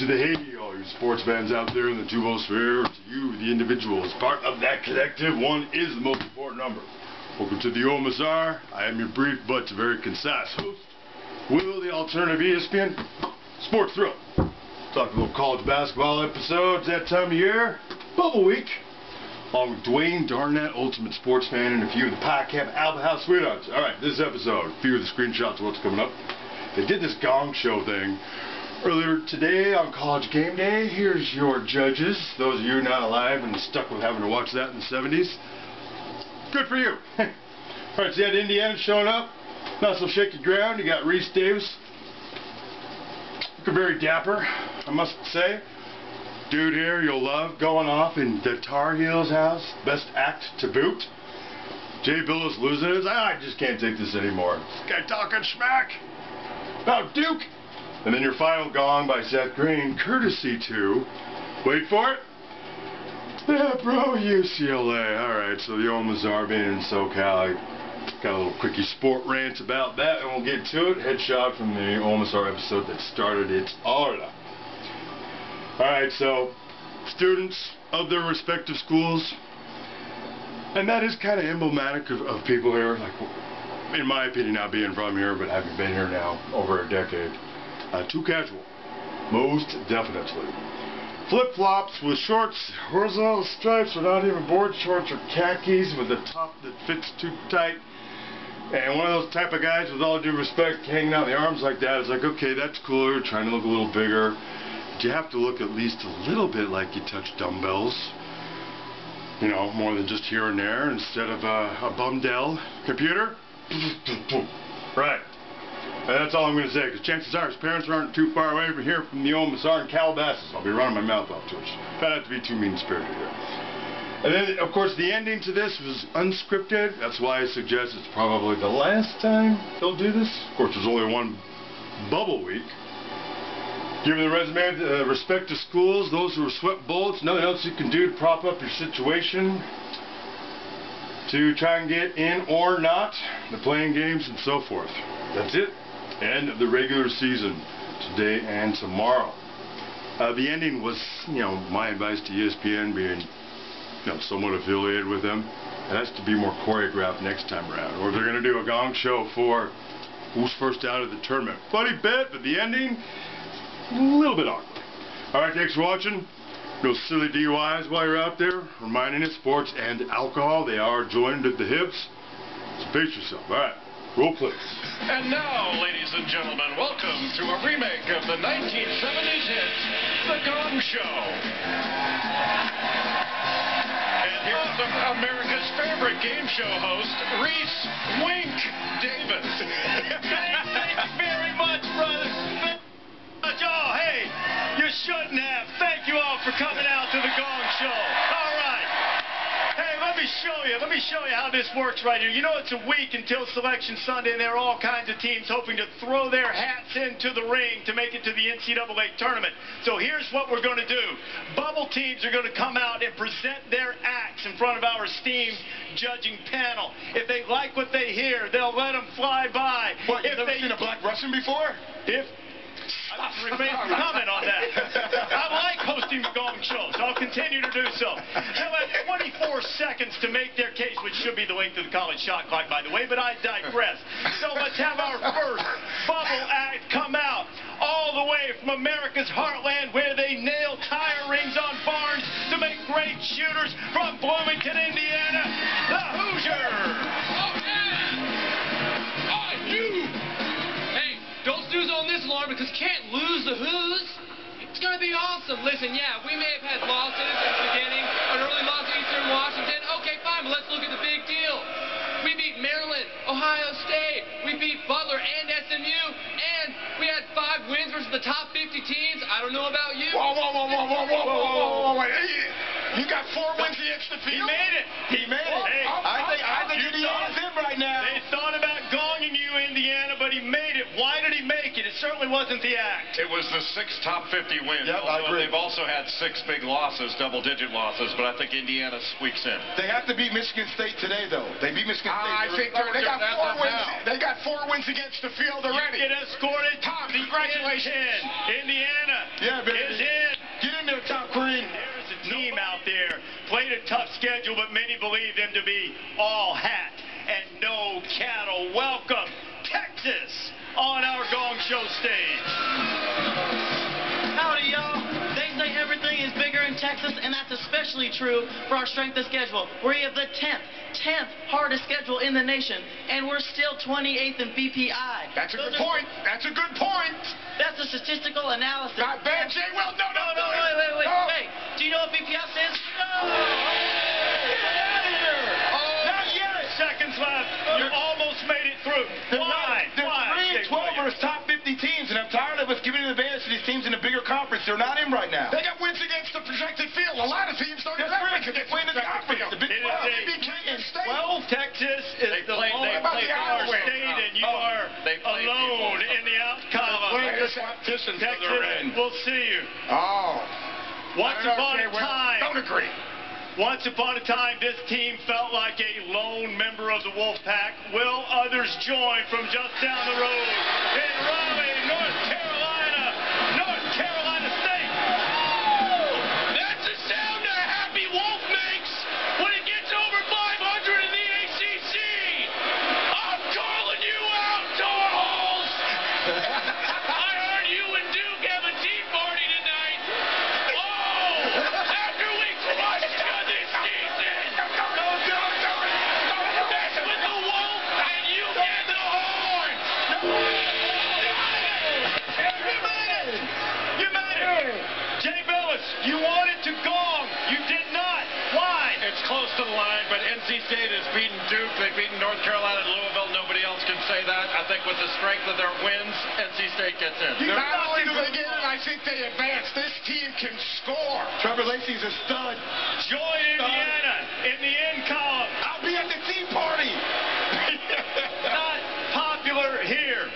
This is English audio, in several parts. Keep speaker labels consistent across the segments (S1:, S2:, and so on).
S1: to the hey, all you sports fans out there in the tubosphere, to you, the individual, as part of that collective. One is the most important number. Welcome to the OMSR. I am your brief but very concise host, Will, the alternative ESPN Sports Thrill. Talk a little college basketball episodes that time of year, Bubble Week, along with Dwayne Darnett, ultimate sports fan, and a few of the podcast Alba House sweethearts. Alright, this episode, a few of the screenshots of what's coming up. They did this Gong show thing earlier today on College Game Day. Here's your judges. Those of you not alive and stuck with having to watch that in the 70s. Good for you. Alright, so you had Indiana showing up. Not so shaky ground. You got Reese Davis. Looking very dapper, I must say. Dude here you'll love, going off in the Tar Heels house. Best act to boot. Jay Billis losing his. I just can't take this anymore. This guy talking smack about Duke. And then your final gong by Seth Green, courtesy to, wait for it, yeah, bro, UCLA. Alright, so the OMSR being in SoCal, I got a little quickie sport rant about that, and we'll get to it. Headshot from the OMSR episode that started it all. Alright, so students of their respective schools, and that is kind of emblematic of people here, like, in my opinion, not being from here, but having been here now over a decade. Too casual, most definitely. Flip-flops with shorts, horizontal stripes, or not even board shorts, or khakis with a top that fits too tight. And one of those type of guys, with all due respect, hanging out the arms like that, is like, okay, that's cooler, trying to look a little bigger. But you have to look at least a little bit like you touch dumbbells. You know, more than just here and there, instead of a bum-dell computer. Right. And that's all I'm going to say, because chances are his parents aren't too far away from here from the OMSR in Calabasas. I'll be running my mouth off to it. Try not to be too mean-spirited here. And then, of course, the ending to this was unscripted. That's why I suggest it's probably the last time they'll do this. Of course, there's only one bubble week. Giving the resume respect to schools, those who are swept bullets, nothing else you can do to prop up your situation, to try and get in or not, the playing games and so forth. That's it. End of the regular season today and tomorrow. The ending was, you know, my advice to ESPN, being, you know, somewhat affiliated with them. It has to be more choreographed next time around. Or if they're going to do a gong show for who's first out of the tournament. Funny bit, but the ending, a little bit awkward. Alright, thanks for watching. No silly DUIs while you're out there. Reminding you, sports and alcohol, they are joined at the hips. So pace yourself. Alright. Roll please.
S2: And now, ladies and gentlemen, welcome to a remake of the 1970s hit, The Gong Show. And here's America's favorite game show host, Reese Wink Davis.
S3: Thank you very much, brother. Oh, hey, you shouldn't have. Thank you all for coming out to The Gong Show. All right. Hey, let me show you how this works right here. You know, it's a week until Selection Sunday, and there are all kinds of teams hoping to throw their hats into the ring to make it to the NCAA tournament. So here's what we're going to do. Bubble teams are going to come out and present their acts in front of our esteemed judging panel. If they like what they hear, they'll let them fly by.
S4: What, you've never seen a black Russian before?
S3: I remain to comment on that. I like hosting the Gong Show, so I'll continue to do so. They'll have 24 seconds to make their case, which should be the length of the college shot clock, by the way, but I digress. So let's have our first bubble act come out, all the way from America's heartland, where they nail tire rings on barns to make great shooters, from Bloomington, Indiana, the Hoosiers.
S5: Don't snooze on this alarm, because can't lose the Who's. It's going to be awesome. Listen, yeah, we may have had losses at the beginning, an early loss to Eastern Washington. Okay, fine, but let's look at the big deal. We beat Maryland, Ohio State, we beat Butler and SMU, and we had 5 wins versus the top 50 teams. I don't know about you.
S4: Whoa. You got 4 wins against the field?
S3: He made it. Hey,
S4: I think Indiana's in right now.
S3: They thought about gonging you, Indiana, but he made it. Why did he make it? It certainly wasn't the act.
S2: It was the 6 top 50 wins.
S4: Yep, I agree.
S2: They've also had 6 big losses, double-digit losses, but I think Indiana squeaks in.
S4: They have to beat Michigan State today, though. They beat Michigan State.
S2: I think
S4: they got 4 wins.
S2: now.
S4: They got 4 wins against the field already.
S3: You get escorted.
S4: Tom, congratulations.
S3: Indiana.
S4: Yeah, baby.
S3: Is a tough schedule, but many believe them to be all hat and no cattle. Welcome, Texas, on our Gong Show stage.
S6: Howdy, y'all. They say everything is bigger in Texas, and that's especially true for our strength of schedule. We have the 10th hardest schedule in the nation, and we're still 28th in BPI.
S4: That's a good point. That's a good point.
S6: That's a statistical analysis.
S4: Not bad, Jay. Well, no,
S6: wait.
S4: No.
S6: Hey, do you know what BPI stands for? No!
S4: Get out of here.
S3: Not yet. Seconds left. You almost made it through. Why?
S7: There's 3 and 12 versus top 50 teams, and I'm tired of us giving an advantage to these teams in a bigger conference. They're not in right now.
S4: They got wins against the projected field. A lot of teams don't even have wins against the projected field.
S3: It is Texas is the lowest
S4: play
S3: in our state, and you are alone in the outcome.
S4: Texas,
S3: we'll see you.
S4: Oh.
S3: Once upon a time.
S4: Don't agree.
S3: Once upon a time, this team felt like a lone member of the Wolf Pack. Will others join from just down the road in Raleigh, North Carolina State?
S2: That's the sound a happy wolf makes when it gets over 500 in the ACC. I'm calling you out, Tarholes. I heard you and Duke have a tea party tonight. Oh, after we crushed you this season. Mess with the wolf and you get the horn.
S3: You made it! Jay Billis, you wanted to gong. You did not. Why?
S2: It's close to the line, but NC State has beaten Duke. They've beaten North Carolina and Louisville. Nobody else can say that. I think with the strength of their wins, NC State gets in.
S4: Not only do they get in, I think they advance. This team can score.
S7: Trevor Lacey's a stud.
S3: Join Indiana in the end column.
S7: I'll be at the tea party.
S3: Not popular here.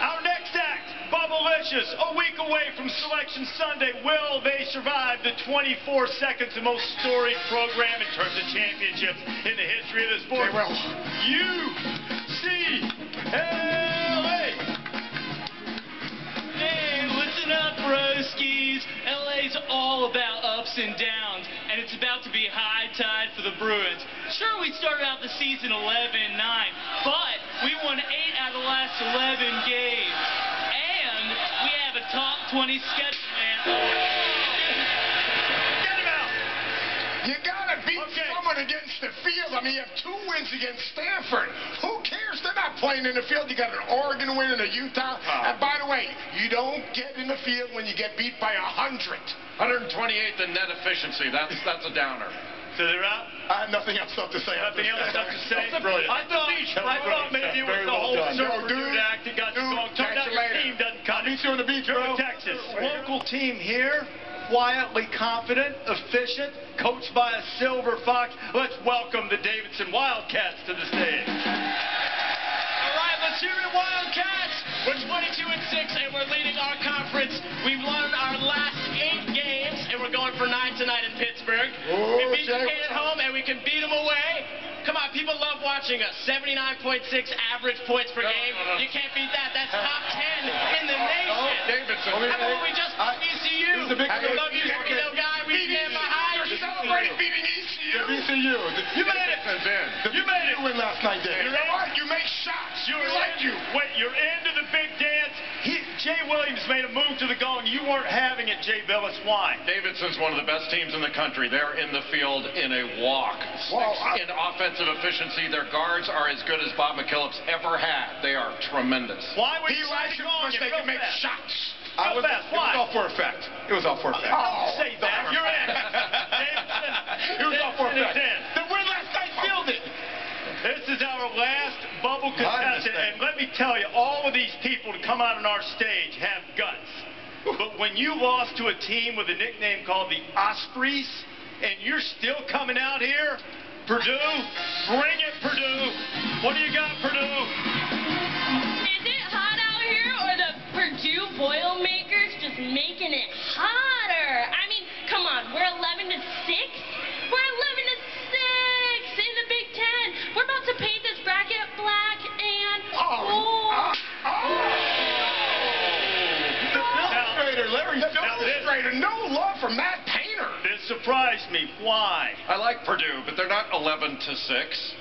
S3: Our next act, Bubblicious, a week away from Selection Sunday. Will they survive the 24 seconds, the most storied program in terms of championships in the history of the sport?
S4: They will.
S3: UCLA.
S6: Hey, listen up, broskies. LA's all about ups and downs, and it's about to be high tide for the Bruins. Sure, we started out the season 11-9, but we won 8 out of the last 11 games. And we have a top 20 schedule, man.
S3: Get him out.
S4: You gotta beat someone against the field. I mean, you have 2 wins against Stanford. Who cares? They're not playing in the field. You got an Oregon win and a Utah. And by the way, you don't get in the field when you get beat by 100.
S2: 128th in net efficiency. That's a downer.
S3: So they're out?
S4: I have nothing else left to say.
S3: Nothing else left to say?
S4: Brilliant.
S3: I thought maybe it was the whole Surfer Dude act that got you going. Turns out your team doesn't cut it.
S4: Meet you on the beach, bro.
S3: Texas. Local team here. Quietly confident, efficient, coached by a silver fox. Let's welcome the Davidson Wildcats to the stage.
S6: All right, let's hear it, Wildcats. We're 22-6, and we're leading our conference. We've won our last 8 games, and we're going for 9 tonight in Pittsburgh. We beat Duquesne at home, and we can beat them away. Come on, people love watching us. 79.6 average points per game. You can't beat that. That's top 10 in the nation.
S2: Davidson.
S6: How about when we just beat ECU? We love you, Skeeto guy. We stand behind you.
S4: Celebrating beating ECU.
S7: ECU.
S3: You made it. You made it.
S7: Win last night, Dave.
S4: You know what? You make shots.
S3: You're
S4: like you.
S3: Wait, you're into the big dance. Jay Williams made a move to the gong. You weren't having it, Jay Billis. Why?
S2: Davidson's one of the best teams in the country. They're in the field in a walk. In offensive efficiency, their guards are as good as Bob McKillop's ever had. They are tremendous.
S3: Why would
S4: He
S3: you
S4: likes it because they can make shots.
S3: Real fast. Why?
S7: It was all for effect. It was all for effect.
S3: Don't say that. You're in. Davidson.
S7: It was all for effect.
S3: The win last night sealed it. This is our last bubble contestant, and let me tell you, all of these people to come out on our stage have guts. But when you lost to a team with a nickname called the Ospreys, and you're still coming out here, Purdue, bring it, Purdue. What do you got, Purdue?
S8: Is it hot out here, or the Purdue Boilermakers just making it hotter? I mean, come on, we're 11-6. We're 11-6 in the Big Ten. We're about to paint this bracket black and gold.
S4: Larry Illustrator, no love from Matt Painter.
S3: This surprise surprised me. Why?
S9: I like Purdue, but they're not 11 to 6.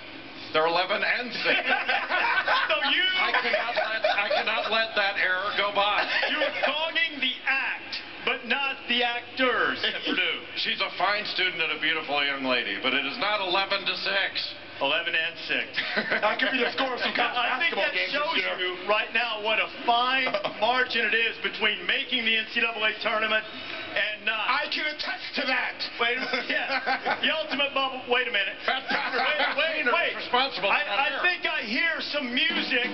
S9: They're 11 and 6.
S3: So you...
S9: I cannot let that error go by.
S3: You're gonging the act, but not the actors at Purdue.
S9: She's a fine student and a beautiful young lady, but it is not 11 to 6.
S3: 11 and 6.
S7: That could be the score of some college
S3: I think
S7: basketball
S3: that
S7: games
S3: shows
S7: this year.
S3: you right now what a fine margin it is between making the NCAA tournament and not.
S4: I can attest to that.
S3: Wait a minute. Yeah. The ultimate bubble. Wait a minute.
S9: Wait.
S3: Wait.
S9: Responsible.
S3: I think I hear some music